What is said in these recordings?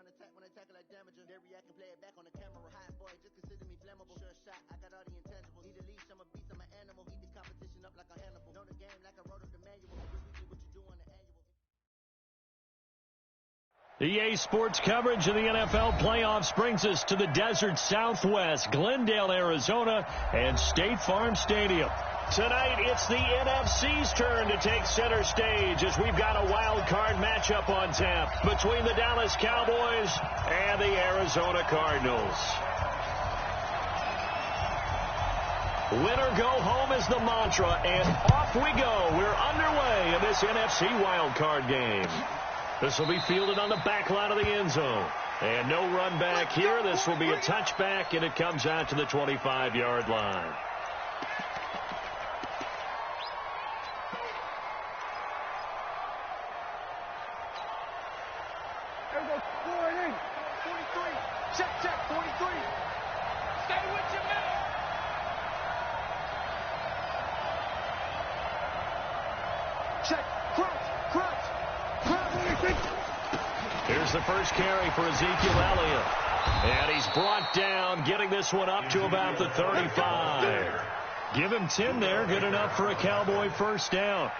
around attack when I tackle like damager. They react and play it back on the camera. Hot boy, just consider me flammable. Sure shot, I got all the intangibles. Need a leash, I'm a beast, I'm an animal. Eat the competition up like a Hannibal. Know the game like I wrote up the manual. What you do on the annual. EA Sports coverage of the NFL playoffs brings us to the desert Southwest, Glendale, Arizona, and State Farm Stadium. Tonight, it's the NFC's turn to take center stage as we've got a wild card matchup on tap between the Dallas Cowboys and the Arizona Cardinals. Win or go home is the mantra, and off we go. We're underway in this NFC wild card game. This will be fielded on the back line of the end zone. And no run back here. This will be a touchback, and it comes out to the 25-yard line. There we go, 43. Check, 43. Stay with your man. Check, crouch. Here's the first carry for Ezekiel Elliott. And he's brought down, getting this one up to about the 35. Give him 10 there, good enough for a Cowboy first down.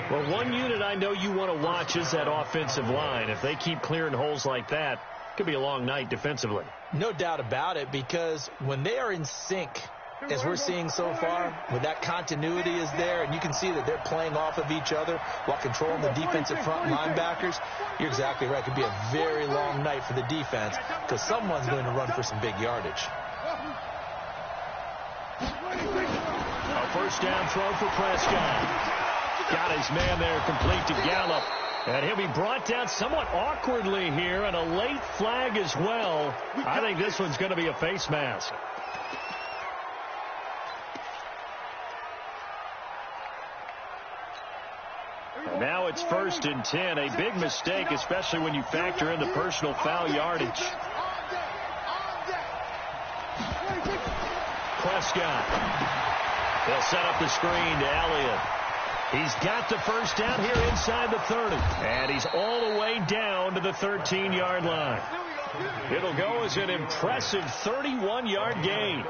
Well, one unit I know you want to watch is that offensive line. If they keep clearing holes like that, it could be a long night defensively. No doubt about it, because when they are in sync, as we're seeing so far, when that continuity is there, and you can see that they're playing off of each other while controlling the defensive front linebackers, you're exactly right. It could be a very long night for the defense because someone's going to run for some big yardage. A first down throw for Prescott. Got his man there complete to Gallup. And he'll be brought down somewhat awkwardly here, and a late flag as well. I think this one's going to be a face mask. And now it's 1st and 10. A big mistake, especially when you factor in the personal foul yardage. Prescott. They'll set up the screen to Elliott. He's got the first down here inside the 30. And he's all the way down to the 13-yard line. It'll go as an impressive 31-yard gain.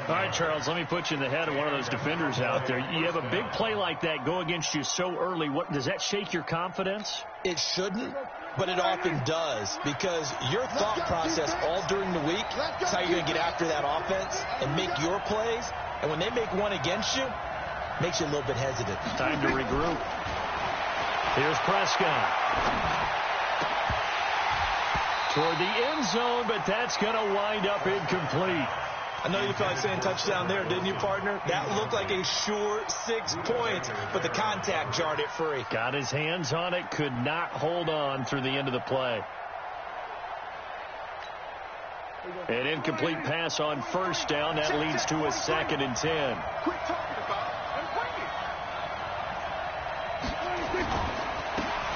All right, Charles, let me put you in the head of one of those defenders out there. You have a big play like that go against you so early. Does that shake your confidence? It shouldn't, but it often does, because your thought process all during the week is how you're going to get after that offense and make your plays. And when they make one against you, it makes you a little bit hesitant. Time to regroup. Here's Prescott. Toward the end zone, but that's going to wind up incomplete. I know you felt like saying touchdown there, didn't you, partner? That looked like a sure 6 points, but the contact jarred it free. Got his hands on it, could not hold on through the end of the play. An incomplete pass on first down. That leads to a 2nd and 10.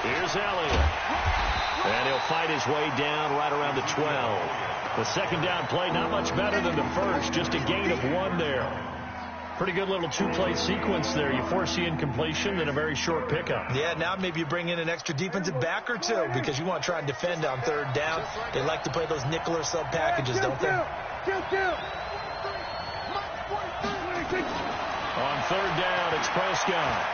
Here's Elliott. And he'll fight his way down right around the 12. The second down play, not much better than the first, just a gain of 1 there. Pretty good little two-play sequence there. You force the incompletion, then a very short pickup. Yeah, now maybe you bring in an extra defensive back or two because you want to try and defend on 3rd down. They like to play those nickel or sub packages, don't they? On 3rd down, it's Prescott.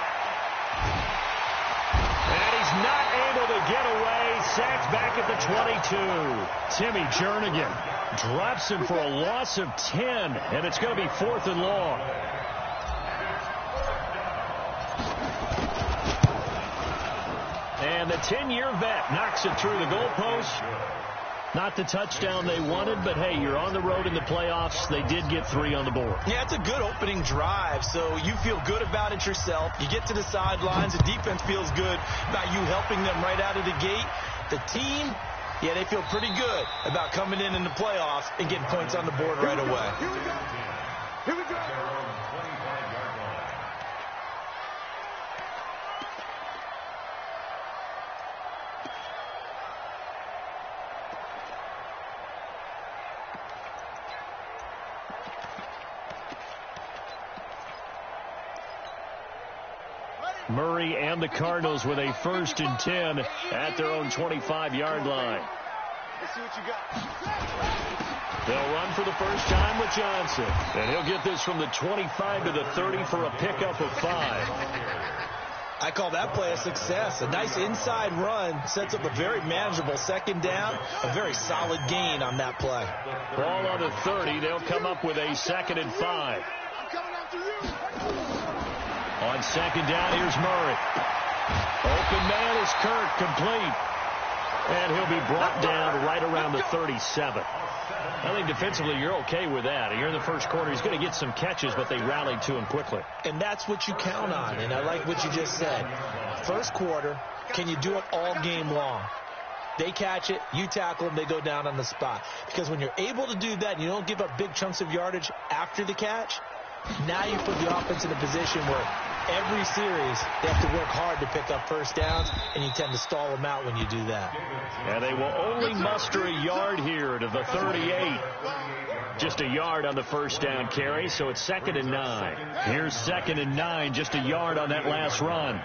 And he's not able to get away. Sacked back at the 22. Timmy Jernigan drops him for a loss of 10, and it's going to be 4th and long. And the 10-year vet knocks it through the goalpost. Not the touchdown they wanted, but, hey, you're on the road in the playoffs. They did get 3 on the board. Yeah, it's a good opening drive, so you feel good about it yourself. You get to the sidelines. The defense feels good about you helping them right out of the gate. The team, yeah, they feel pretty good about coming in the playoffs and getting points on the board right away. Here we go. Here we go. Murray and the Cardinals with a 1st and 10 at their own 25-yard line. Let's see what you got. They'll run for the first time with Johnson. And he'll get this from the 25 to the 30 for a pickup of 5. I call that play a success. A nice inside run sets up a very manageable second down. A very solid gain on that play. Ball on the 30. They'll come up with a 2nd and 5. I'm coming after you. On second down, here's Murray. Open man is Kirk, complete. And he'll be brought down right around the 37. I think defensively you're okay with that. Here in the first quarter, he's going to get some catches, but they rallied to him quickly. And that's what you count on, and I like what you just said. First quarter, can you do it all game long? They catch it, you tackle them, they go down on the spot. Because when you're able to do that and you don't give up big chunks of yardage after the catch, now you put the offense in a position where every series they have to work hard to pick up first downs, and you tend to stall them out when you do that. And they will only muster a yard here to the 38. Just a yard on the first down carry, so it's 2nd and 9. Here's 2nd and 9, just a yard on that last run.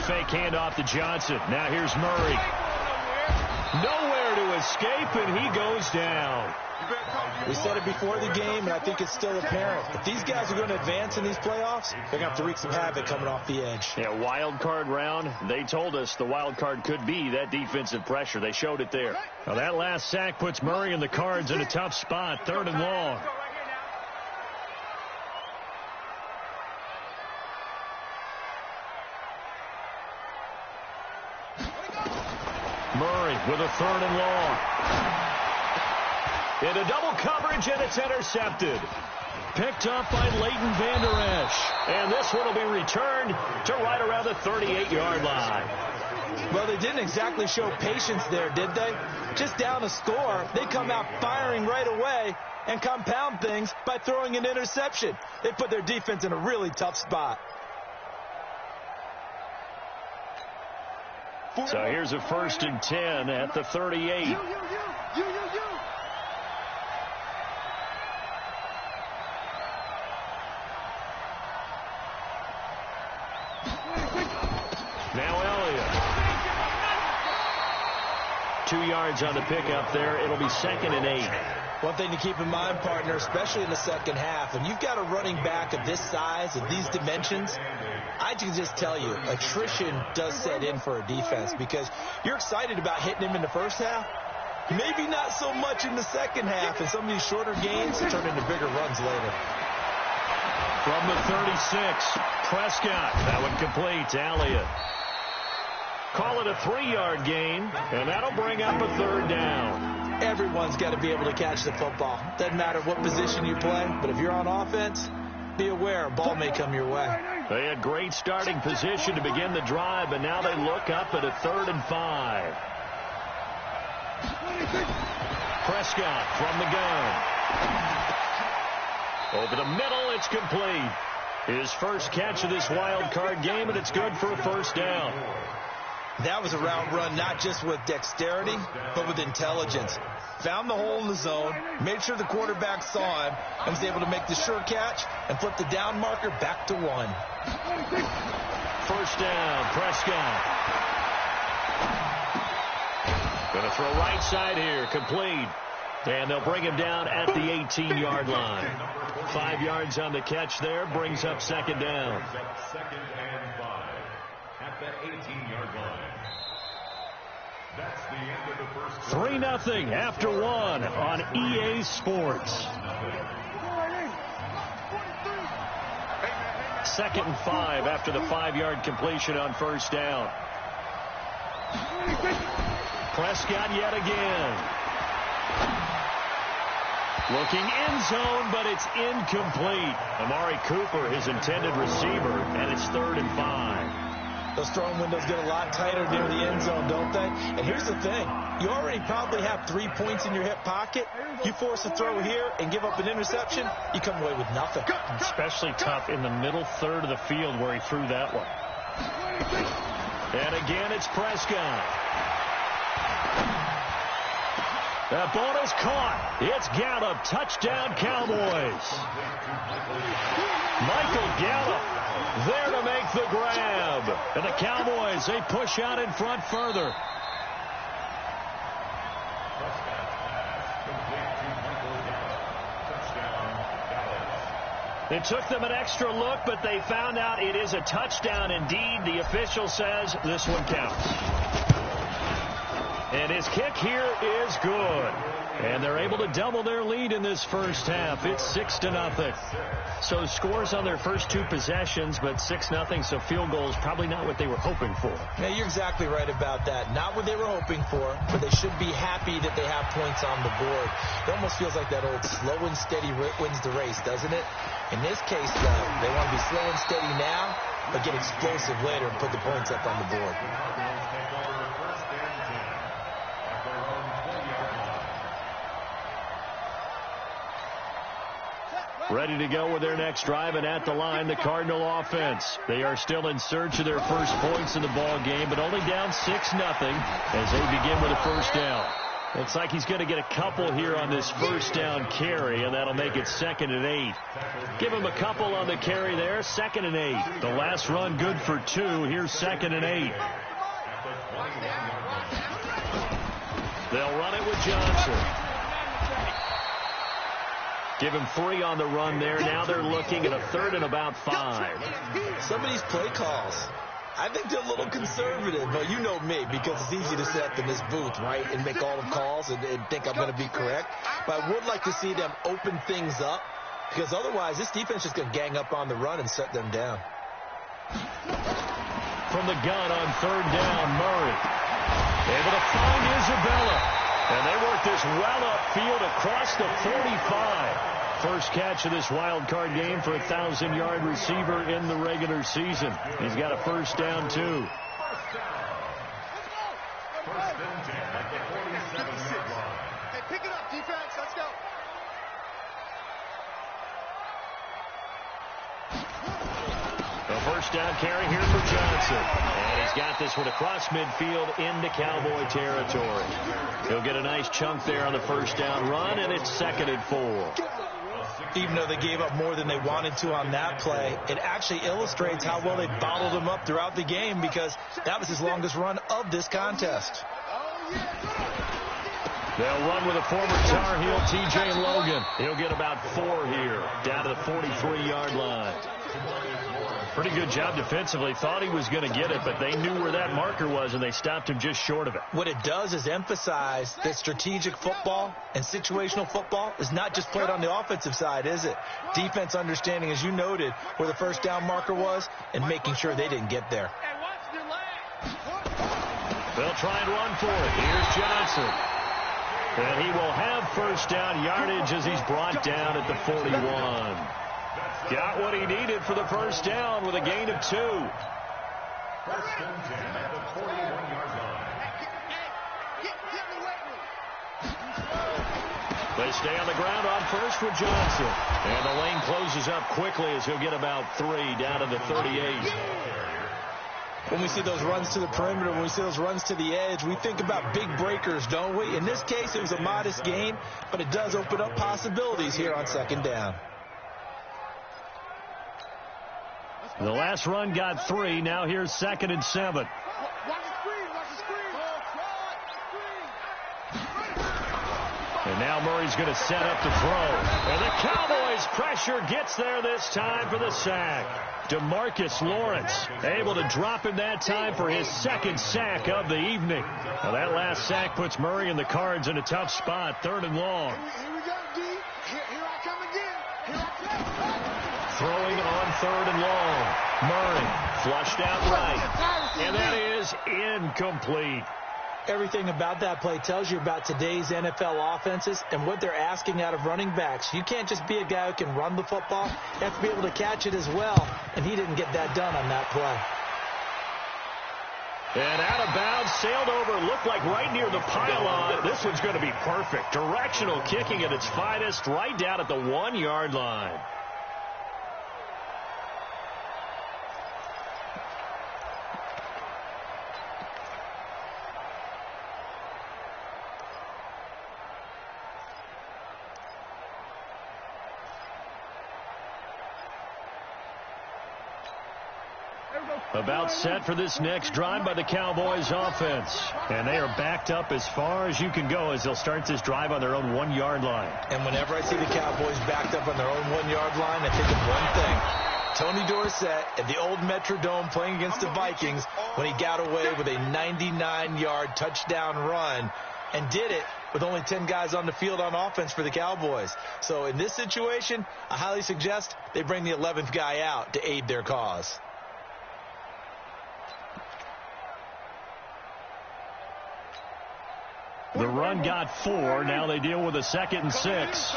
Fake handoff to Johnson. Now here's Murray. Nowhere to escape, and he goes down. We said it before the game, and I think it's still apparent. If these guys are going to advance in these playoffs, they're going to have to wreak some havoc coming off the edge. Yeah, wild card round. They told us the wild card could be that defensive pressure. They showed it there. Now that last sack puts Murray and the Cards in a tough spot. 3rd and long. Murray with a 3rd and long. Into double coverage, and it's intercepted. Picked up by Leighton Vander Esch. And this one will be returned to right around the 38-yard line. Well, they didn't exactly show patience there, did they? Just down a score, they come out firing right away and compound things by throwing an interception. They put their defense in a really tough spot. So here's a 1st and 10 at the 38. You. Now Elliott. 2 yards on the pickup there. It'll be 2nd and 8. One thing to keep in mind, partner, especially in the second half, and you've got a running back of this size, of these dimensions, I can just tell you, attrition does set in for a defense because you're excited about hitting him in the first half. Maybe not so much in the second half, and some of these shorter gains turn into bigger runs later. From the 36, Prescott. That one complete to Elliott. Call it a 3-yard gain, and that'll bring up a 3rd down. Everyone's got to be able to catch the football. Doesn't matter what position you play, but if you're on offense, be aware a ball may come your way. They had great starting position to begin the drive, and now they look up at a 3rd and 5. Prescott from the gun. Over the middle, it's complete. His first catch of this wild card game, and it's good for a 1st down. That was a route run not just with dexterity, but with intelligence. Found the hole in the zone, made sure the quarterback saw him, and was able to make the sure catch and flip the down marker back to 1. 1st down, Prescott. Going to throw right side here, complete. And they'll bring him down at the 18-yard line. 5 yards on the catch there, brings up 2nd down. 2nd and 5 at the 18-yard line. That's the end of the first quarter. 3-0 after 1 on EA Sports. 2nd and 5 after the 5-yard completion on 1st down. Prescott yet again. Looking end zone, but it's incomplete. Amari Cooper, his intended receiver, and it's 3rd and 5. Those throwing windows get a lot tighter near the end zone, don't they? And here's the thing. You already probably have 3 points in your hip pocket. You force a throw here and give up an interception, you come away with nothing. Especially tough in the middle third of the field where he threw that one. And again, it's Prescott. That ball is caught. It's Gallup. Touchdown, Cowboys. Michael Gallup there to make the grab. And the Cowboys, they push out in front further. It took them an extra look, but they found out it is a touchdown indeed. The official says this one counts. And his kick here is good. And they're able to double their lead in this first half. It's 6-0. So scores on their first two possessions, but 6-0, so field goals probably not what they were hoping for. Yeah, you're exactly right about that. Not what they were hoping for, but they should be happy that they have points on the board. It almost feels like that old slow and steady wins the race, doesn't it? In this case, though, they want to be slow and steady now, but get explosive later and put the points up on the board. Ready to go with their next drive, and at the line, the Cardinal offense. They are still in search of their first points in the ball game, but only down 6-0 as they begin with a first down. Looks like he's going to get a couple here on this first down carry, and that'll make it 2nd and 8. Give him a couple on the carry there, 2nd and 8. The last run good for 2. Here's 2nd and 8. They'll run it with Johnson. Give him 3 on the run there. Now they're looking at a 3rd and about 5. Some of these play calls, I think they're a little conservative, but you know me, because it's easy to sit up in this booth, right, and make all the calls and think I'm going to be correct. But I would like to see them open things up, because otherwise this defense is going to gang up on the run and shut them down. From the gun on 3rd down, Murray able to find Isabella. And they work this well upfield across the 45. First catch of this wild card game for a 1,000-yard receiver in the regular season. He's got a first down, too. Hey, pick it up, defense. Let's go. A first down carry here for Johnson. And he's got this one across midfield into Cowboy territory. He'll get a nice chunk there on the first down run, and it's 2nd and 4. Even though they gave up more than they wanted to on that play, it actually illustrates how well they bottled him up throughout the game, because that was his longest run of this contest. They'll run with a former Tar Heel, T.J. Logan. He'll get about 4 here, down to the 43-yard line. Pretty good job defensively. Thought he was going to get it, but they knew where that marker was, and they stopped him just short of it. What it does is emphasize that strategic football and situational football is not just played on the offensive side, is it? Defense understanding, as you noted, where the first down marker was and making sure they didn't get there. They'll try and run for it. Here's Johnson. And he will have first down yardage as he's brought down at the 41. Got what he needed for the first down with a gain of 2. First and 10 at the 41-yard line. They stay on the ground on first with Johnson. And the lane closes up quickly as he'll get about 3 down to the 38. When we see those runs to the perimeter, when we see those runs to the edge, we think about big breakers, don't we? In this case, it was a modest gain, but it does open up possibilities here on 2nd down. The last run got 3. Now here's 2nd and 7. And now Murray's going to set up to throw. And the Cowboys' pressure gets there this time for the sack. DeMarcus Lawrence able to drop him that time for his 2nd sack of the evening. Now that last sack puts Murray and the Cards in a tough spot, 3rd and long. Here we go, D. Here I come again. Here I come. Throwing on 3rd and long. Murray flushed out right. And that is incomplete. Everything about that play tells you about today's NFL offenses and what they're asking out of running backs. You can't just be a guy who can run the football. You have to be able to catch it as well, and he didn't get that done on that play. And out of bounds, sailed over, looked like right near the pylon. This one's going to be perfect. Directional kicking at its finest, right down at the 1-yard line. About set for this next drive by the Cowboys offense. And they are backed up as far as you can go as they'll start this drive on their own 1-yard line. And whenever I see the Cowboys backed up on their own 1-yard line, I think of one thing. Tony Dorsett at the old Metrodome playing against the Vikings when he got away with a 99-yard touchdown run and did it with only 10 guys on the field on offense for the Cowboys. So in this situation, I highly suggest they bring the 11th guy out to aid their cause. The run got 4. Now they deal with a 2nd and 6.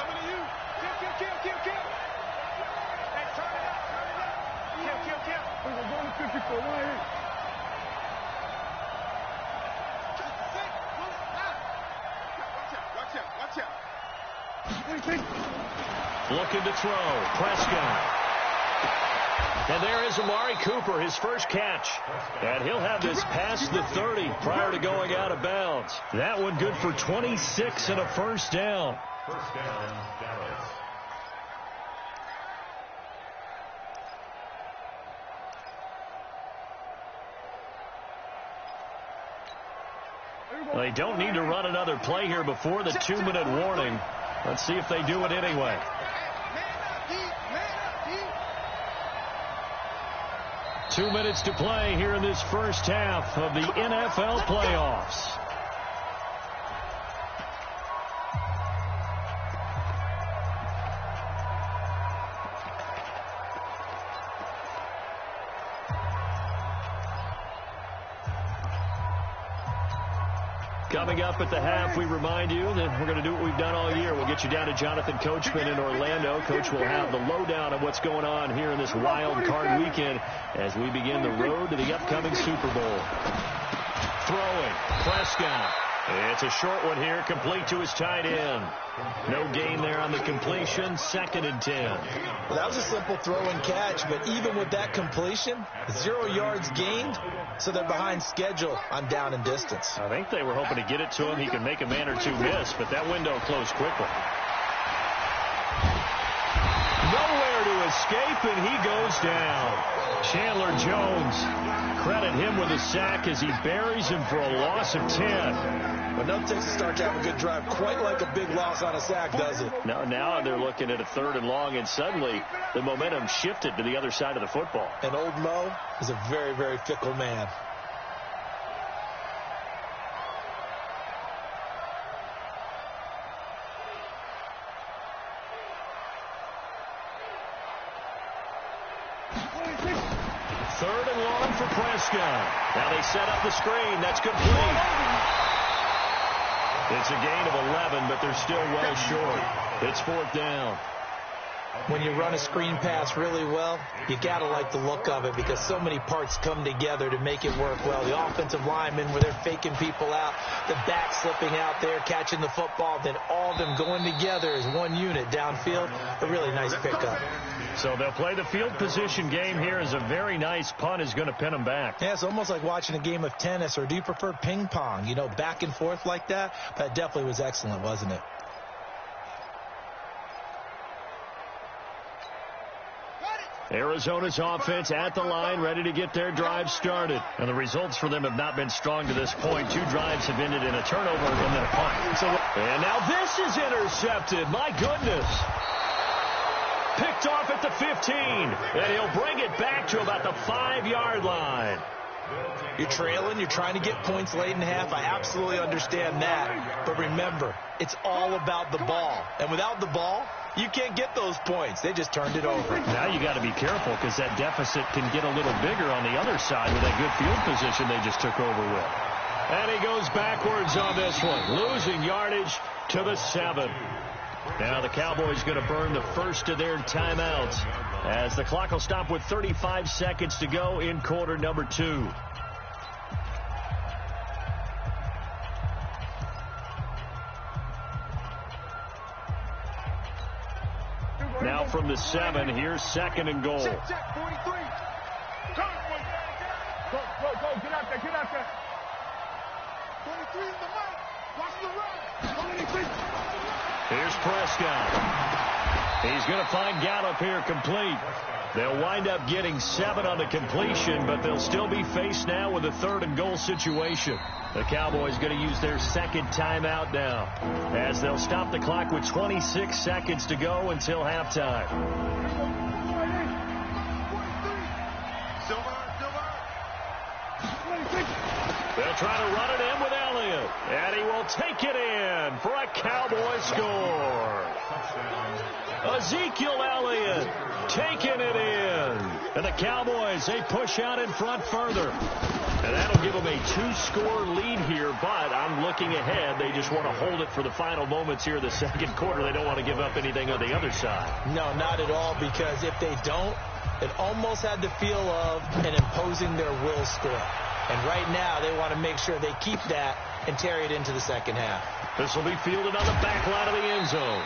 Looking to throw. Prescott. And there is Amari Cooper, his first catch. And he'll have this past the 30 prior to going out of bounds. That one good for 26 and a first down. First down, Dallas. They don't need to run another play here before the 2-minute warning. Let's see if they do it anyway. 2 minutes to play here in this first half of the NFL playoffs. Coming up at the half, we remind you that we're going to do what we've done all year. We'll get you down to Jonathan Coachman in Orlando. Coach will have the lowdown of what's going on here in this wild card weekend as we begin the road to the upcoming Super Bowl. Throwing, Prescott. It's a short one here, complete to his tight end. No gain there on the completion, 2nd and 10. Well, that was a simple throw and catch, but even with that completion, 0 yards gained, so they're behind schedule on down and distance. I think they were hoping to get it to him. He could make a man or two miss, but that window closed quickly. Nowhere to escape, and he goes down. Chandler Jones, credit him with a sack as he buries him for a loss of 10. But no takes a start to have a good drive, quite like a big loss on a sack, does it? Now they're looking at a 3rd and long, and suddenly the momentum shifted to the other side of the football. And old Mo is a very, very fickle man. Third and long for Prescott. Now they set up the screen. That's complete. It's a gain of 11, but they're still well short. It's 4th down. When you run a screen pass really well, you got to like the look of it because so many parts come together to make it work well. The offensive linemen, where they're faking people out, the back slipping out there, catching the football, then all of them going together as one unit downfield. A really nice pickup. So they'll play the field position game here as a very nice punt is going to pin them back. Yeah, it's almost like watching a game of tennis, or do you prefer ping pong? You know, back and forth like that? That definitely was excellent, wasn't it? Arizona's offense at the line, ready to get their drive started. And the results for them have not been strong to this point. 2 drives have ended in a turnover and then a punt. And now this is intercepted. My goodness. Picked off at the 15. And he'll bring it back to about the 5-yard line. You're trailing, you're trying to get points late in half. I absolutely understand that. But remember, it's all about the ball. And without the ball, you can't get those points. They just turned it over. Now you got to be careful because that deficit can get a little bigger on the other side with that good field position they just took over with. And he goes backwards on this one, losing yardage to the 7. Now the Cowboys going to burn the first of their timeouts as the clock will stop with 35 seconds to go in quarter number 2. Now from the 7, here's 2nd and goal. Check, 43. Go, get out there, get out there. 23 in the mic. Watch the run. Here's Prescott. He's going to find Gallup here complete. They'll wind up getting 7 on the completion, but they'll still be faced now with a 3rd and goal situation. The Cowboys going to use their second timeout now, as they'll stop the clock with 26 seconds to go until halftime. They'll try to run it in with Elliott, and he will take it in for a Cowboy score. Ezekiel Elliott taking it in. And the Cowboys, they push out in front further. And that'll give them a 2-score lead here, but I'm looking ahead. They just want to hold it for the final moments here in the second quarter. They don't want to give up anything on the other side. No, not at all, because if they don't, it almost had the feel of an imposing their will score. And right now, they want to make sure they keep that and carry it into the second half. This will be fielded on the back line of the end zone.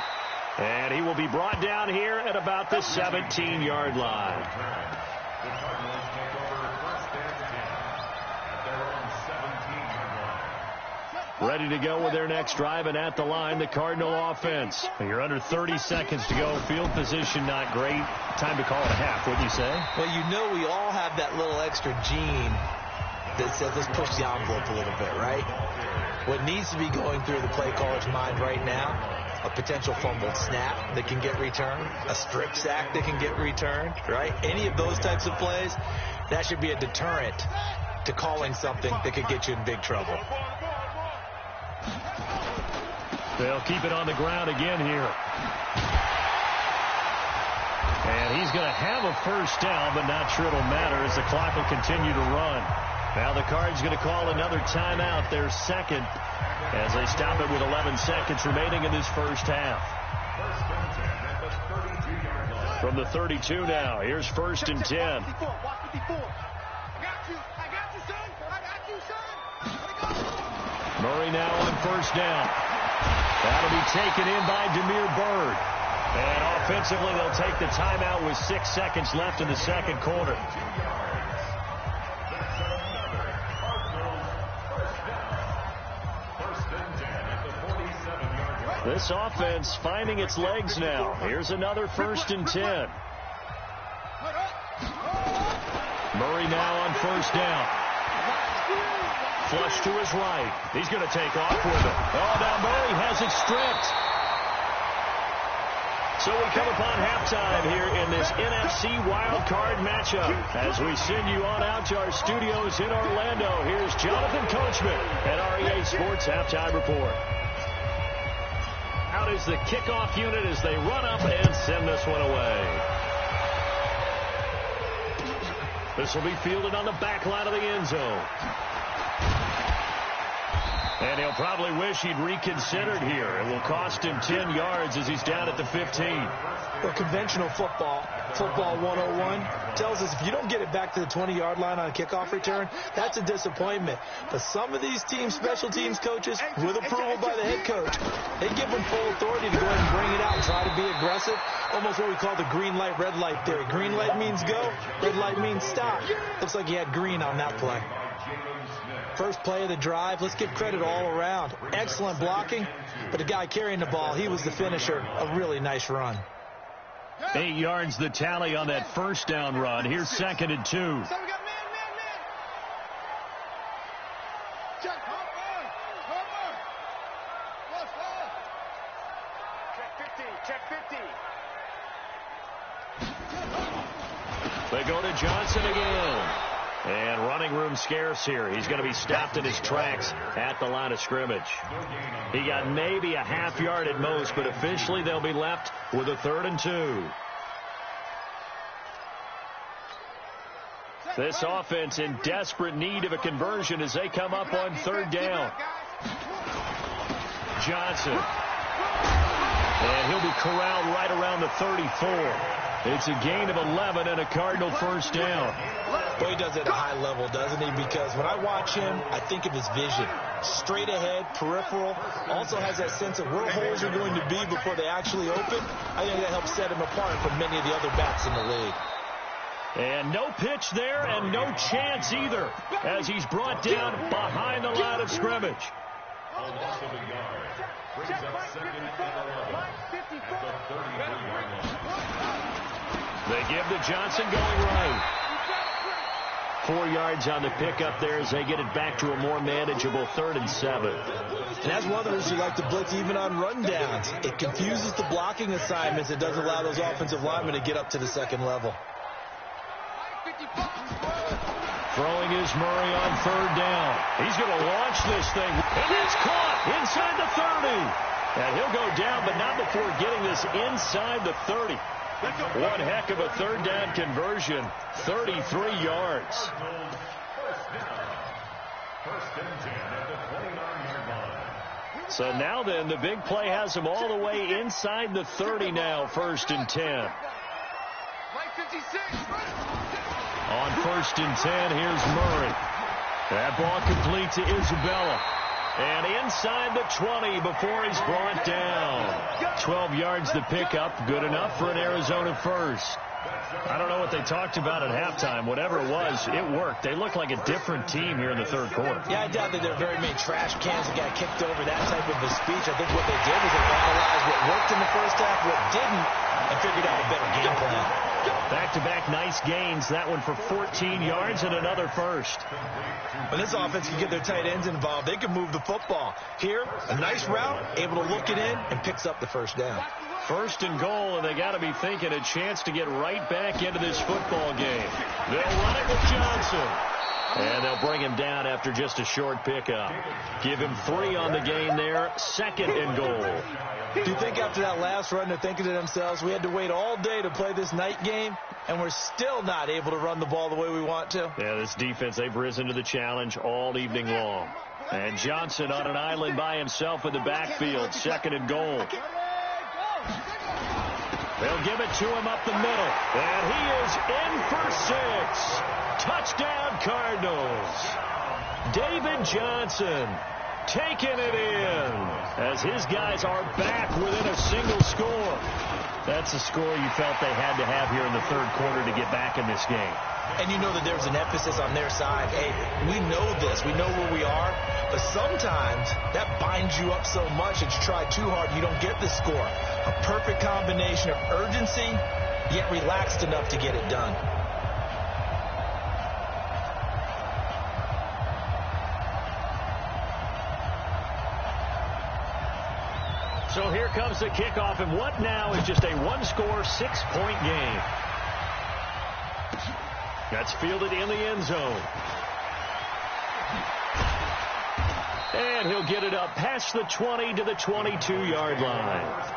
And he will be brought down here at about the 17-yard line. The Cardinals take over first and 10 at their own 17-yard line. Ready to go with their next drive, and at the line, the Cardinal offense. You're under 30 seconds to go. Field position not great. Time to call it a half, wouldn't you say? Well, you know we all have that little extra gene that says let's push the envelope a little bit, right? What needs to be going through the play caller's mind right now, a potential fumbled snap that can get returned, a strip sack that can get returned, right? Any of those types of plays, that should be a deterrent to calling something that could get you in big trouble. They'll keep it on the ground again here. And he's going to have a first down, but not sure it'll matter as the clock will continue to run. Now the Cards going to call another timeout, their second, as they stop it with 11 seconds remaining in this first half. First and 10 at the 32-yard line. From the 32 now, here's first and 10. I got you, son. Murray now on first down. That'll be taken in by Damiere Byrd. And offensively, they'll take the timeout with 6 seconds left in the second quarter. This offense finding its legs now. Here's another first and 10. Murray now on first down. Flush to his right. He's going to take off with it. Oh, now Murray has it stripped. So we come upon halftime here in this NFC wildcard matchup. As we send you on out to our studios in Orlando, here's Jonathan Coachman at REA Sports Halftime Report. Out is the kickoff unit as they run up and send this one away. This will be fielded on the back line of the end zone. And he'll probably wish he'd reconsidered here. It will cost him 10 yards as he's down at the 15. Well, conventional football 101, tells us if you don't get it back to the 20-yard line on a kickoff return, that's a disappointment. But some of these teams, special teams coaches, with approval by the head coach, they give them full authority to go ahead and bring it out and try to be aggressive. Almost what we call the green light, red light theory. Green light means go, red light means stop. Looks like he had green on that play. First play of the drive. Let's give credit all around. Excellent blocking, but the guy carrying the ball, he was the finisher. A really nice run. 8 yards the tally on that first down run. Here's second and 2. So we got man. Check, Check 50. They go to Johnson again. And running room scarce here. He's going to be stopped in his tracks at the line of scrimmage. He got maybe a half yard at most, but officially they'll be left with a 3rd and 2. This offense in desperate need of a conversion as they come up on 3rd down. Johnson. And he'll be corralled right around the 34. It's a gain of 11 and a Cardinal first down. Boy, he does it at a high level, doesn't he? Because when I watch him, I think of his vision. Straight ahead, peripheral. Also has that sense of where holes are going to be before they actually open. I think that helps set him apart from many of the other backs in the league. And no pitch there and no chance either as he's brought down behind the line of scrimmage. A loss of a yard brings up second and 11 at the 33-yard line. They give to Johnson going right. 4 yards on the pickup there as they get it back to a more manageable 3rd and 7. And that's one of the reasons you like to blitz even on rundowns. It confuses the blocking assignments. It doesn't allow those offensive linemen to get up to the second level. Throwing is Murray on 3rd down. He's going to launch this thing. And it's caught inside the 30. And he'll go down, but not before getting this inside the 30. One heck of a 3rd down conversion. 33 yards. First and 10 at the 29-yard line. So now then, the big play has them all the way inside the 30 now, 1st and 10. On 1st and 10, here's Murray. That ball complete to Isabella. And inside the 20 before he's brought down. 12 yards the pickup. Good enough for an Arizona first. I don't know what they talked about at halftime. Whatever it was, it worked. They look like a different team here in the 3rd quarter. Yeah, I doubt that there are very many trash cans that got kicked over, that type of a speech. I think what they did was they analyzed what worked in the first half, what didn't, and figured out a better game plan. Back-to-back nice gains. That one for 14 yards and another first. When this offense can get their tight ends involved, they can move the football. Here, a nice route, able to look it in, and picks up the 1st down. 1st and goal, and they got to be thinking a chance to get right back into this football game. They'll run it with Johnson. And they'll bring him down after just a short pickup. Give him 3 on the game there. 2nd and goal. Do you think after that last run they're thinking to themselves, we had to wait all day to play this night game, and we're still not able to run the ball the way we want to? Yeah, this defense, they've risen to the challenge all evening long. And Johnson on an island by himself in the backfield. 2nd and goal. They'll give it to him up the middle. And he is in for 6. Touchdown, Cardinals. David Johnson taking it in as his guys are back within a single score. That's a score you felt they had to have here in the 3rd quarter to get back in this game. And you know that there's an emphasis on their side. Hey, we know this. We know where we are. But sometimes that binds you up so much that you try too hard, you don't get the score. A perfect combination of urgency, yet relaxed enough to get it done. So here comes the kickoff, and what now is just a 1-score, 6-point game. That's fielded in the end zone. And he'll get it up past the 20 to the 22-yard line.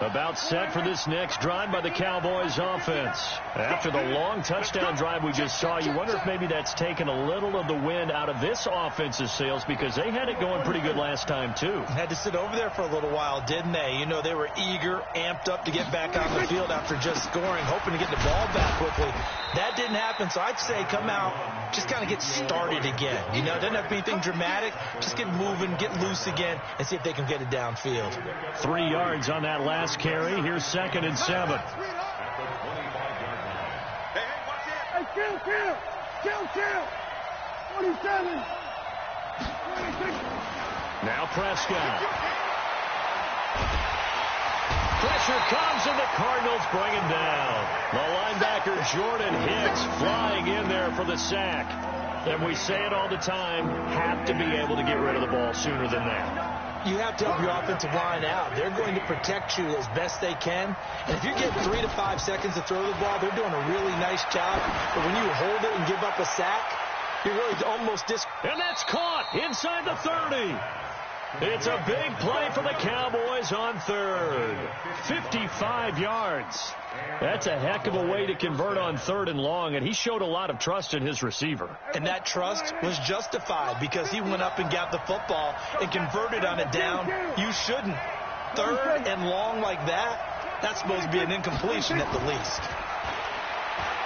About set for this next drive by the Cowboys offense. After the long touchdown drive we just saw, you wonder if maybe that's taken a little of the wind out of this offense's sails, because they had it going pretty good last time too. Had to sit over there for a little while, didn't they? You know, they were eager, amped up to get back on the field after just scoring, hoping to get the ball back quickly. That didn't happen, so I'd say come out, just kind of get started again. You know, it doesn't have to be anything dramatic. Just get moving, get loose again, and see if they can get it downfield. 3 yards on that last carry. Here's 2nd and 7. Hey, kill. 27. 26. Now Prescott. Pressure comes, and the Cardinals bring him down. The linebacker Jordan Hicks flying in there for the sack. And we say it all the time, have to be able to get rid of the ball sooner than that. You have to help your offensive line out. They're going to protect you as best they can. And if you get 3 to 5 seconds to throw the ball, they're doing a really nice job. But when you hold it and give up a sack, you're really almost And that's caught inside the 30. It's a big play for the Cowboys on 3rd. 55 yards. That's a heck of a way to convert on 3rd and long, and he showed a lot of trust in his receiver. And that trust was justified because he went up and got the football and converted on it down. You shouldn't. 3rd and long like that, that's supposed to be an incompletion at the least.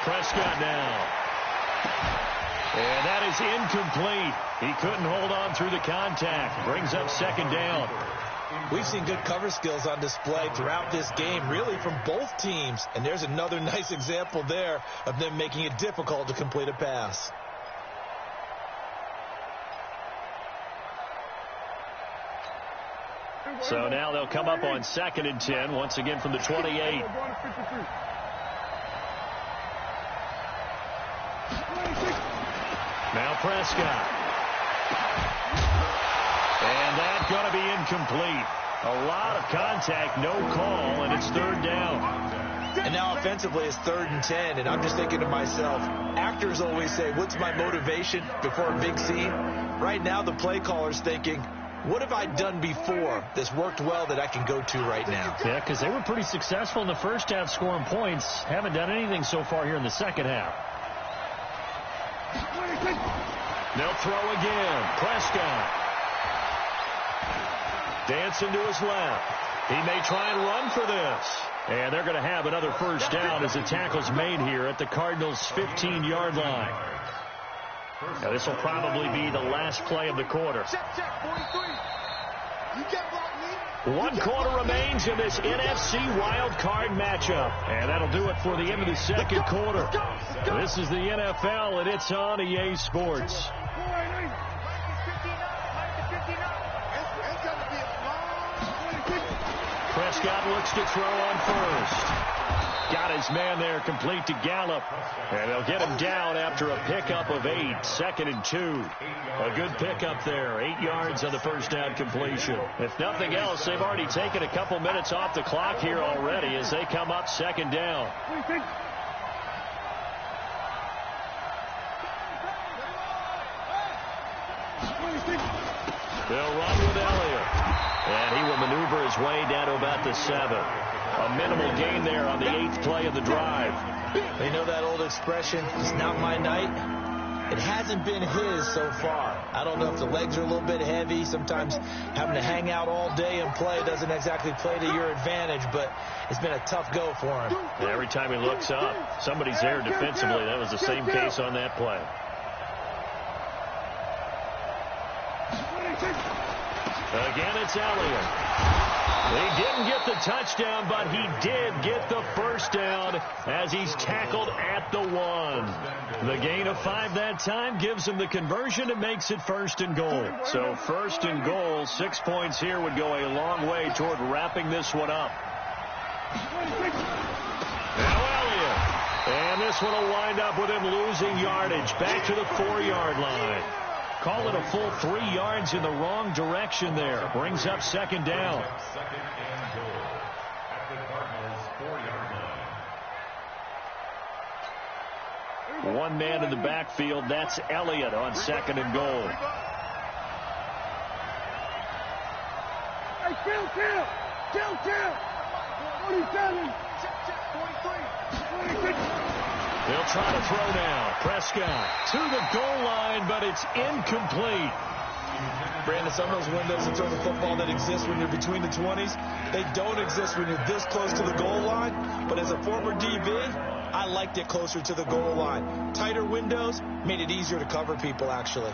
Prescott now. And that is incomplete. He couldn't hold on through the contact. Brings up 2nd down. We've seen good cover skills on display throughout this game, really from both teams. And there's another nice example there of them making it difficult to complete a pass. So now they'll come up on 2nd and 10, once again from the 28. Now Prescott. And that's going to be incomplete. A lot of contact, no call, and it's 3rd down. And now offensively it's 3rd and 10, and I'm just thinking to myself, actors always say, what's my motivation before a big scene? Right now the play caller's thinking, what have I done before that's worked well that I can go to right now? Yeah, because they were pretty successful in the first half scoring points. Haven't done anything so far here in the second half. They'll throw again. Prescott. Dancing to his left. He may try and run for this. And they're going to have another first down as the tackle's made here at the Cardinals' 15-yard line. Now, this will probably be the last play of the quarter. One quarter remains in this NFC wild card matchup. And that'll do it for the end of the second quarter. This is the NFL, and it's on EA Sports. Prescott looks to throw on first. Got his man there complete to Gallup. And they'll get him down after a pickup of 8. 2nd and 2. A good pickup there. 8 yards on the first down completion. If nothing else, they've already taken a couple minutes off the clock here already as they come up 2nd down. They'll run with Elliott. And he will maneuver his way down to about the 7. A minimal gain there on the 8th play of the drive. You know that old expression, it's not my night? It hasn't been his so far. I don't know if the legs are a little bit heavy. Sometimes having to hang out all day and play doesn't exactly play to your advantage, but it's been a tough go for him. And every time he looks up, somebody's there defensively. That was the same case on that play. Again, it's Elliott. He didn't get the touchdown, but he did get the first down as he's tackled at the 1. The gain of 5 that time gives him the conversion and makes it 1st and goal. So 1st and goal, 6 points here would go a long way toward wrapping this one up. Now Elliott. And this one will wind up with him losing yardage back to the 4-yard line. Call it a full 3 yards in the wrong direction there. Brings up 2nd down. 2nd and goal at the Cardinals' 4-yard line. One man in the backfield. That's Elliott on 2nd and goal. Hey, kill. 47. 43. 46. They'll try to throw now. Prescott to the goal line, but it's incomplete. Brandon, some of those windows in terms of football that exist when you're between the 20s, they don't exist when you're this close to the goal line. But as a former DB, I liked it closer to the goal line. Tighter windows made it easier to cover people, actually.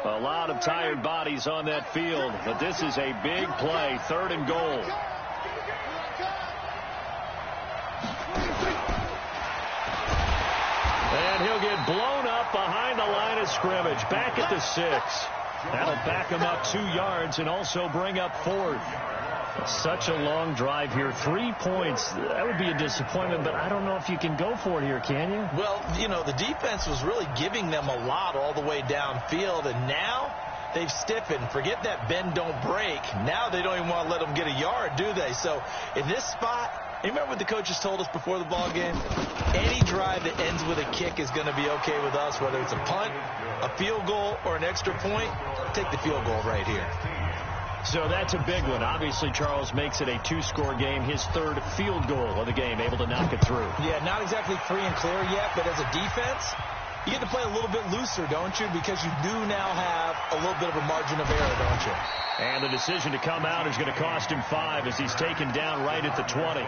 A lot of tired bodies on that field, but this is a big play. 3rd and goal. And he'll get blown up behind the line of scrimmage. Back at the 6. That'll back him up 2 yards and also bring up 4th. Such a long drive here. 3 points. That would be a disappointment, but I don't know if you can go for it here, can you? Well, you know, the defense was really giving them a lot all the way downfield, and now they've stiffened. Forget that bend, don't break. Now they don't even want to let them get a yard, do they? So in this spot, you remember what the coaches told us before the ball game? Any drive that ends with a kick is going to be okay with us, whether it's a punt, a field goal, or an extra point. Take the field goal right here. So that's a big one. Obviously, Charles makes it a 2-score game. His 3rd field goal of the game, able to knock it through. Yeah, not exactly free and clear yet, but as a defense, you get to play a little bit looser, don't you? Because you do now have a little bit of a margin of error, don't you? And the decision to come out is going to cost him 5 as he's taken down right at the 20.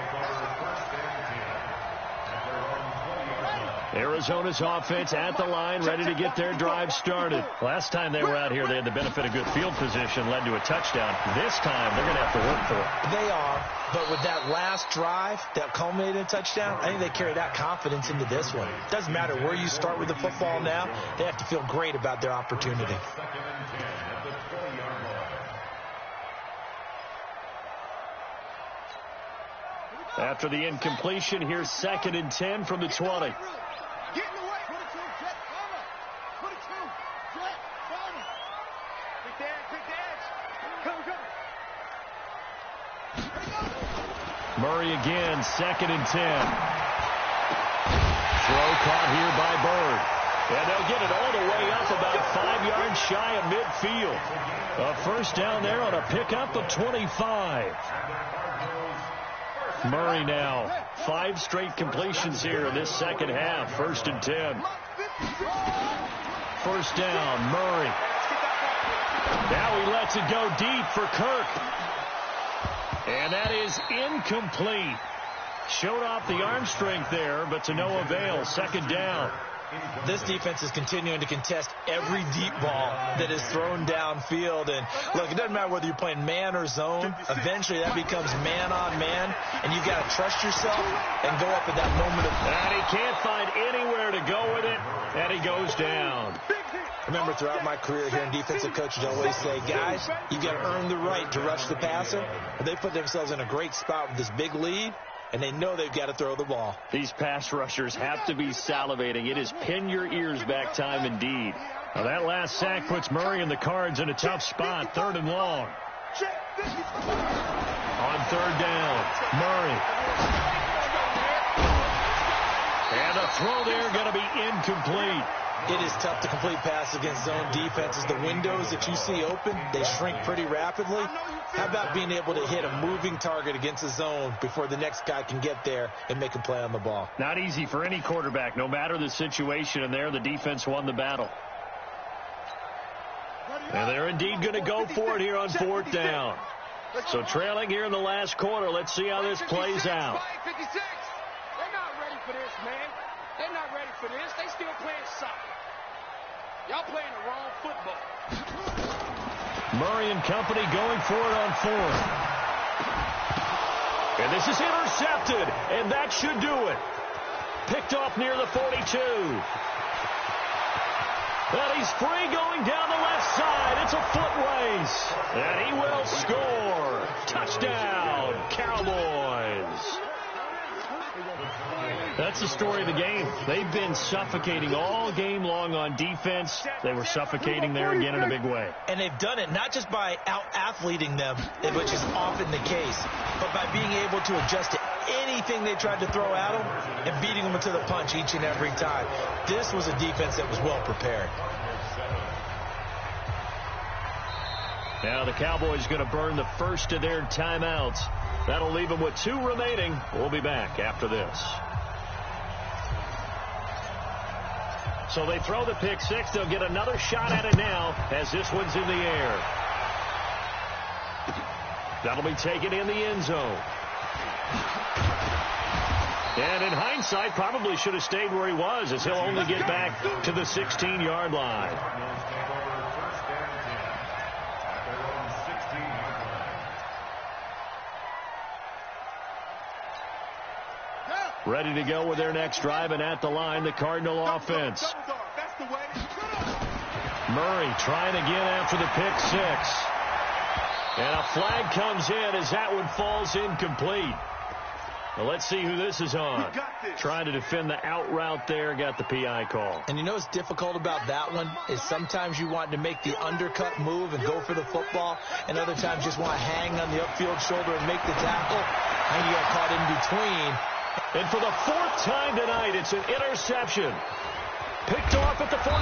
Arizona's offense at the line, ready to get their drive started. Last time they were out here, they had the benefit of good field position, led to a touchdown. This time, they're going to have to work for it. They are, but with that last drive that culminated in a touchdown, I think they carry that confidence into this one. It doesn't matter where you start with the football now. They have to feel great about their opportunity. After the incompletion, here's 2nd and 10 from the 20. Get in the way. Put it to him, Jet. Put it to him. Jet. Pick the edge. Pick the edge. Come. Murray again, 2nd and 10. Throw caught here by Bird. And they'll get it all the way up about 5 yards shy of midfield. A first down there on a pickup of 25. Murray now, 5 straight completions here in this second half. 1st and 10. First down, Murray. Now he lets it go deep for Kirk. And that is incomplete. Showed off the arm strength there, but to no avail. 2nd down. This defense is continuing to contest every deep ball that is thrown downfield. And, look, it doesn't matter whether you're playing man or zone. Eventually, that becomes man-on-man, and you've got to trust yourself and go up at that moment of... And he can't find anywhere to go with it, and he goes down. Remember, throughout my career here in defensive coaches, I always say, guys, you've got to earn the right to rush the passer. But they put themselves in a great spot with this big lead, and they know they've got to throw the ball. These pass rushers have to be salivating. It is pin your ears back time indeed. Now that last sack puts Murray and the Cards in a tough spot. 3rd and long. On 3rd down, Murray. And a throw there going to be incomplete. It is tough to complete pass against zone defenses. The windows that you see open, they shrink pretty rapidly. How about being able to hit a moving target against a zone before the next guy can get there and make a play on the ball? Not easy for any quarterback, no matter the situation, and there the defense won the battle. And they're indeed going to go for it here on 4th down. So trailing here in the last quarter, let's see how this plays out. 56. They're not ready for this, man. They're not ready for this. They still playing soccer. Y'all playing the wrong football. Murray and company going for it on 4th. And this is intercepted, and that should do it. Picked off near the 42. And he's free going down the left side. It's a foot race. And he will score. Touchdown, Cowboys. That's the story of the game. They've been suffocating all game long on defense. They were suffocating there again in a big way. And they've done it not just by out-athleting them, which is often the case, but by being able to adjust to anything they tried to throw at them and beating them to the punch each and every time. This was a defense that was well prepared. Now the Cowboys going to burn the first of their timeouts. That'll leave them with 2 remaining. We'll be back after this. So they throw the pick 6. They'll get another shot at it now as this one's in the air. That'll be taken in the end zone. And in hindsight, probably should have stayed where he was, as he'll only get back to the 16-yard line. Ready to go with their next drive, and at the line, the Cardinal offense. Murray trying again after the pick 6. And a flag comes in as that one falls incomplete. Well, let's see who this is on. Trying to defend the out route there, got the PI call. And you know what's difficult about that one is sometimes you want to make the undercut move and go for the football, and other times just want to hang on the upfield shoulder and make the tackle, and you got caught in between. And for the 4th time tonight, it's an interception. Picked off at the 49.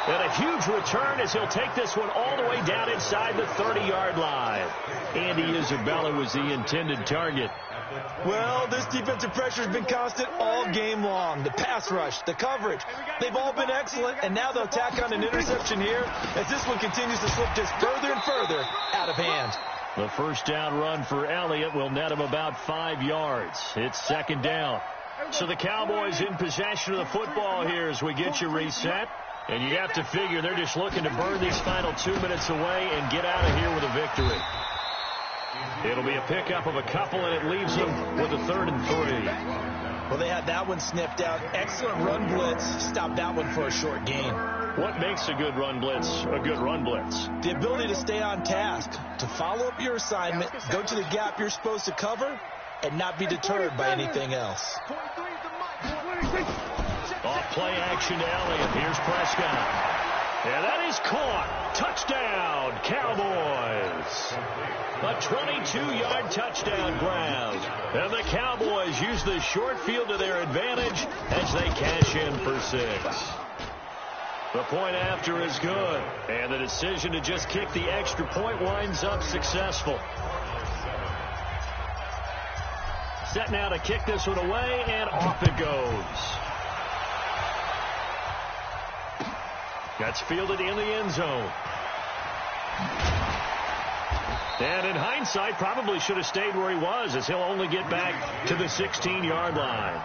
And a huge return as he'll take this one all the way down inside the 30-yard line. Andy Isabella was the intended target. Well, this defensive pressure has been constant all game long. The pass rush, the coverage, they've all been excellent, and now they'll tack on an interception here as this one continues to slip just further and further out of hand. The first down run for Elliott will net him about 5 yards. It's 2nd down. So the Cowboys in possession of the football here as we get you reset. And you have to figure they're just looking to burn these final 2 minutes away and get out of here with a victory. It'll be a pickup of a couple, and it leaves them with a 3rd and 3. Well, they had that one sniffed out. Excellent run blitz. Stopped that one for a short gain. What makes a good run blitz a good run blitz? The ability to stay on task, to follow up your assignment, go to the gap you're supposed to cover, and not be deterred by anything else. Off play action to Elliott. Here's Prescott. And that is caught. Touchdown, Cowboys. A 22-yard touchdown grab. And the Cowboys use the short field to their advantage as they cash in for 6. The point after is good. And the decision to just kick the extra point winds up successful. Set now to kick this one away, and off it goes. That's fielded in the end zone. And in hindsight, probably should have stayed where he was, as he'll only get back to the 16-yard line.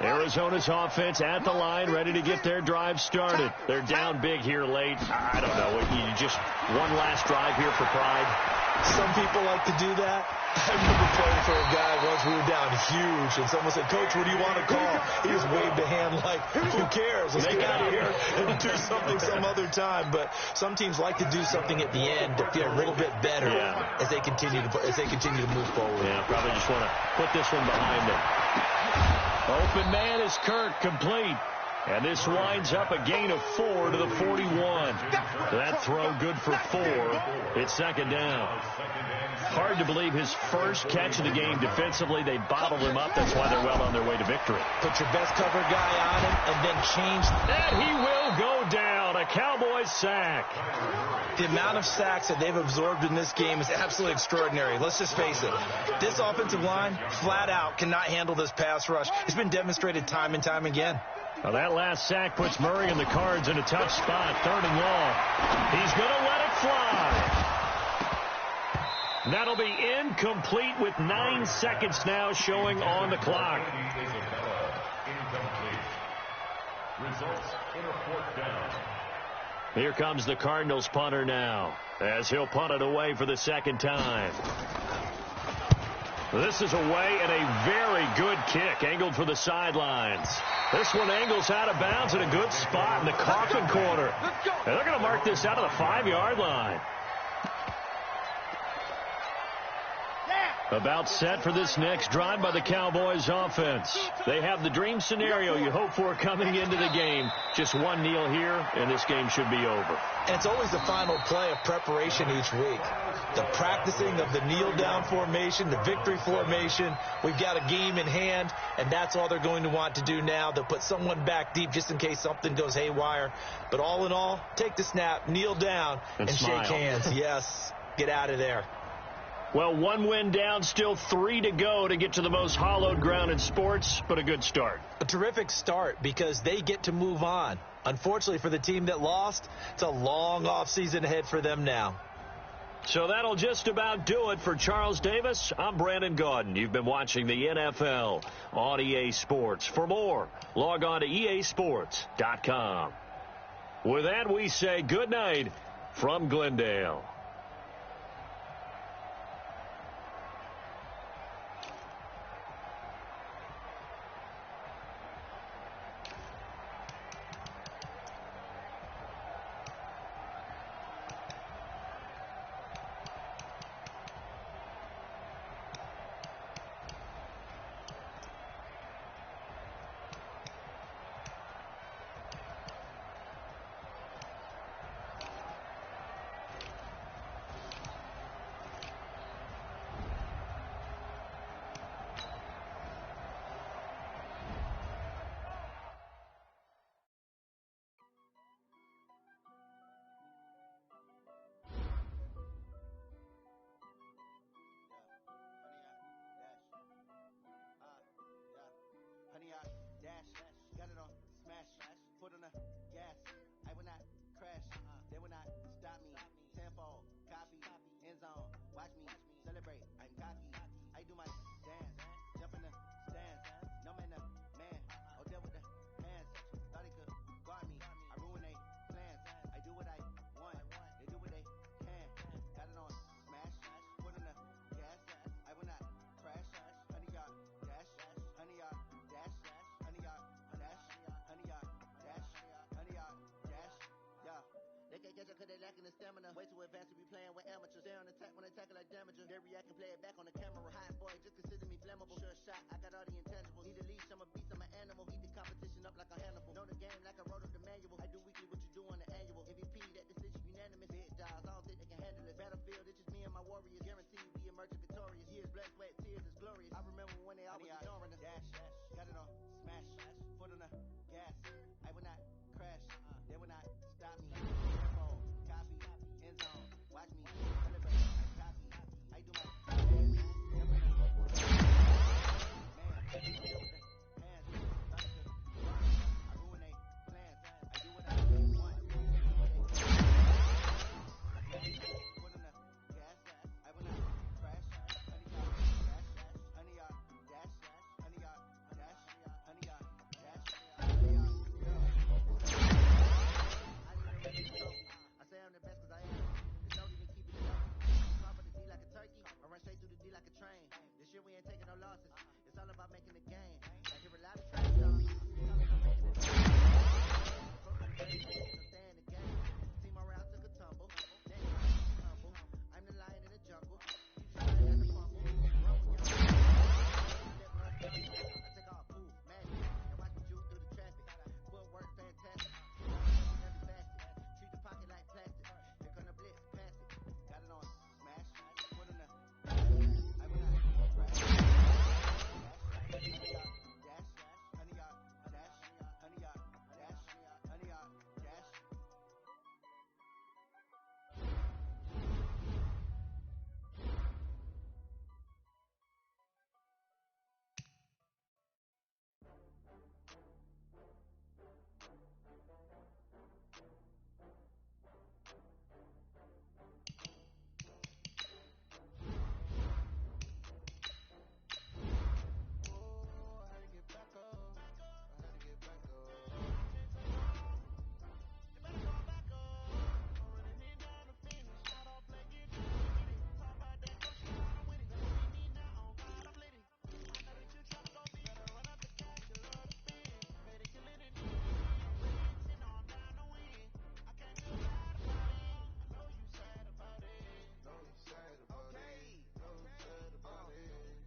Arizona's offense at the line, ready to get their drive started. They're down big here late. I don't know. You just one last drive here for pride. Some people like to do that. I remember playing for a guy once. We were down huge, and someone said, "Coach, what do you want to call?" He just waved a hand like, "Who cares? Let's get out of here and do something some other time." But some teams like to do something at the end to feel a little bit better as they continue to move forward. Yeah, probably just want to put this one behind them. Open man is Kirk, complete. And this winds up a gain of 4 to the 41. That throw good for 4. It's 2nd down. Hard to believe his first catch of the game defensively. They bottled him up. That's why they're well on their way to victory. Put your best cover guy on him and then change. And he will go down. A Cowboys sack. The amount of sacks that they've absorbed in this game is absolutely extraordinary. Let's just face it. This offensive line, flat out, cannot handle this pass rush. It's been demonstrated time and time again. Now that last sack puts Murray and the Cards in a tough spot. 3rd and long. He's going to let it fly. That'll be incomplete with 9 seconds now showing on the clock. Results in a 4th down. Here comes the Cardinals punter now, as he'll punt it away for the 2nd time. This is away, and a very good kick angled for the sidelines. This one angles out of bounds in a good spot in the coffin corner. And they're going to mark this out of the 5-yard line. About set for this next drive by the Cowboys offense. They have the dream scenario you hope for coming into the game. Just one kneel here, and this game should be over. And it's always the final play of preparation each week. The practicing of the kneel-down formation, the victory formation. We've got a game in hand, and that's all they're going to want to do now. They'll put someone back deep just in case something goes haywire. But all in all, take the snap, kneel down, and shake hands. Yes, get out of there. Well, 1 win down, still 3 to go to get to the most hallowed ground in sports, but a good start. A terrific start because they get to move on. Unfortunately for the team that lost, it's a long offseason ahead for them now. So that'll just about do it for Charles Davis. I'm Brandon Gaudin. You've been watching the NFL on EA Sports. For more, log on to easports.com. With that, we say good night from Glendale. catch up cause they lacking the stamina. Way too advanced to be playing with amateurs. Stay on attack when they tackle like damages. They react and play it back on the camera. Hot boy, just consider me flammable. Sure shot, I got all the intangibles. Need a leash, I'm a beast, I'm an animal. Heat the competition up like a Hannibal. Know the game like I wrote up the manual. I do weekly what you do on the annual. MVP, that decision unanimous. Big dials, I don't think they can handle it. Battlefield, it's just me and my warriors. Guaranteed we emerge victorious. Years, blood, sweat, tears is glorious. I remember when they always ignoring us. Dash, got it on, smash, foot on the gas. I will not crash, they will not stop me. Careful, copy, end zone, watch me deliver. Copy, I do my man, I ruin they plans. I do what I want. Foot on the gas, I will not crash. Honey yard dash, honey yard dash, honey yard dash, honey yard dash. I say I'm the best cause I am. They don't even keep it up. Call for the D like a turkey, I run straight through the D like a train. This year we ain't taking no losses. It's all about making the game. I hear a lot of trash talk. It's all about making the game. Stay in the game. Team around took a tumble. Next time you humble. I'm the lion in the jungle. You just trying not to fumble. Run when you're I take off, move, magic, and watch me juke through the traffic. Footwork fantastic. Every facet. Treat the pocket like plastic. Here come the blitz, pass it. Got it on, smash. Put in the I will not crash. Honey yard dash, honey yard dash, honey yard dash, honey yard dash.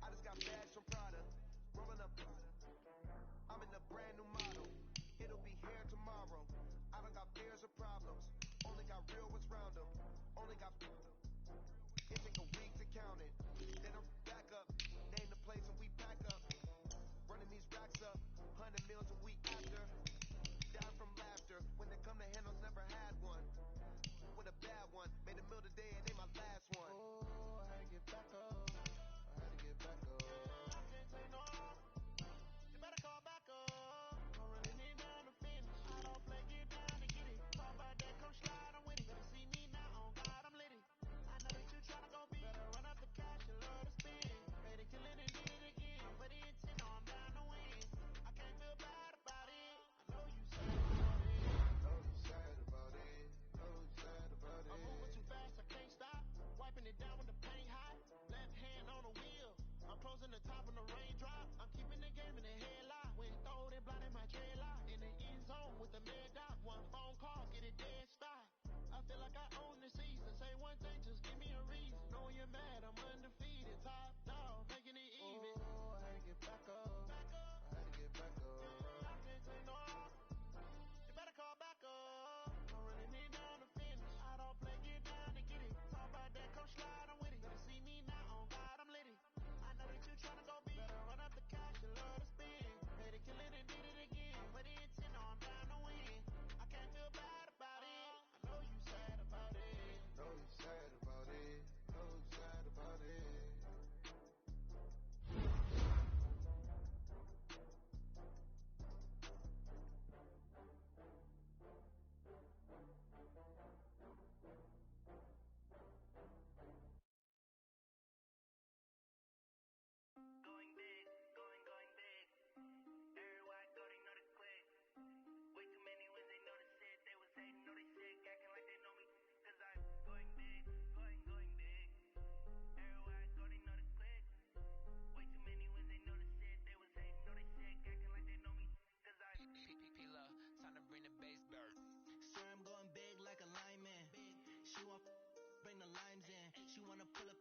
I just got bags from Prada, rolling up. I'm in a brand new model. It'll be here tomorrow. I don't got fears or problems. Only got real ones round them. Only got. It take a week to count it. Then I'm back up. Name the place and we back up. Running these racks up. 100 meals a week after. Down from laughter. When they come to handles, never had one. With a bad one. Made a meal today and they my last one. Oh, I had to get back up. I had to get back up. I can't say no. You better call back up. I'm running it down to finish. I don't play, get down to get it. Talk about that, come slide, I'm with it. Better see me now, on God, I'm litty. I know that you tryna go big. Better run up the cash, you love to spin. Made it, kill it, and did it again. But it's in, I'm down to win. I can't feel bad about it. I know you sad about it. Know you sad about it. Know you sad about it. I'm moving too fast, I can't stop. Wiping it down when the paint hot. Left hand on the wheel. I'm closing the top when the raindrop. I'm keeping the game in the headlock. When throw it, blinding my dreadlock. In the end zone with the mad dot. One phone call, get it dead stop. I feel like I own the season. Say one thing, just give me a reason. Knowing you're mad, I'm undefeated. Top dog, making it even. Oh, I had to get back up. I had to get back up. I can't say no. You better call back up. I'm running it down to finish. I don't play, get down to get it. Talk about that, come slide, I'm with it. Better see me now, on God, I'm litty. I know that you tryna go big. Better run up the cash, you love to spin. Made it, kill it, and did it again. But it's in, I'm down to win. I can't feel bad about it. I know you sad about it. Know you sad about it. Know you sad about it. She want bring the limes in. She wanna pull up